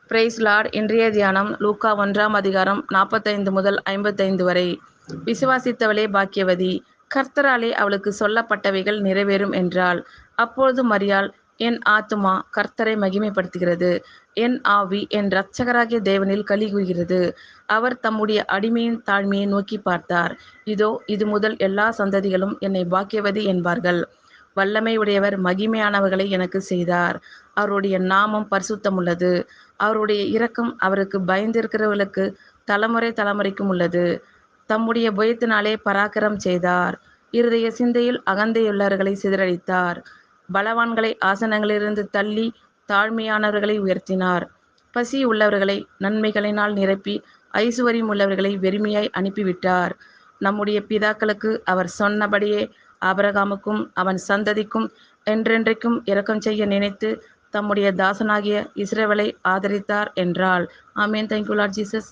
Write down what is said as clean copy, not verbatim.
Price Lord. இன்றைய தியானம் லூக்கா 1 முதல் 55 வரை. விசுவாசித்தவளே பாக்கியவதி, கர்த்தராலே அவளுக்கு சொல்லப்பட்டவைகள் நிறைவேறும் என்றாள். அப்பொழுது மரியாள், என் ஆத்துமா கர்த்தரை மகிமைப்படுத்துகிறது, என் ஆவி என் இரட்சகராகிய தேவனில் களிகூர்கிறது. அவர் தம்முடைய அடிமையின் தாழ்மையை நோக்கி பார்த்தார். இதோ, இது முதல் எல்லா சந்ததிகளும் என்னை பாக்கியவதி என்பார்கள். வல்லமை உடையவர் மகிமையானவர்களை எனக்கு செய்தார். அவருடைய நாமம் பரிசுத்தமுள்ளது. அவருடைய இரக்கம் அவருக்கு பயந்திருக்கிறவர்களுக்கு தலைமுறை தலைமுறைக்கும் உள்ளது. தம்முடைய புயத்தினாலே பராக்கிரம் செய்தார். இருதய சிந்தையில் அகந்தையுள்ளவர்களை சிதறடித்தார். பலவான்களை ஆசனங்களிலிருந்து தள்ளி தாழ்மையானவர்களை உயர்த்தினார். பசி உள்ளவர்களை நன்மைகளினால் நிரப்பி ஐசுவரியம் உள்ளவர்களை வெறுமையாய் அனுப்பிவிட்டார். நம்முடைய பிதாக்களுக்கு அவர் சொன்னபடியே ஆபிரகாமுக்கும் அவன் சந்ததிக்கும் என்றென்றைக்கும் இரக்கம் செய்ய நினைத்து தம்முடைய தாசனாகிய இஸ்ரவேலை ஆதரித்தார் என்றாள். ஆமென். Thank you Lord Jesus.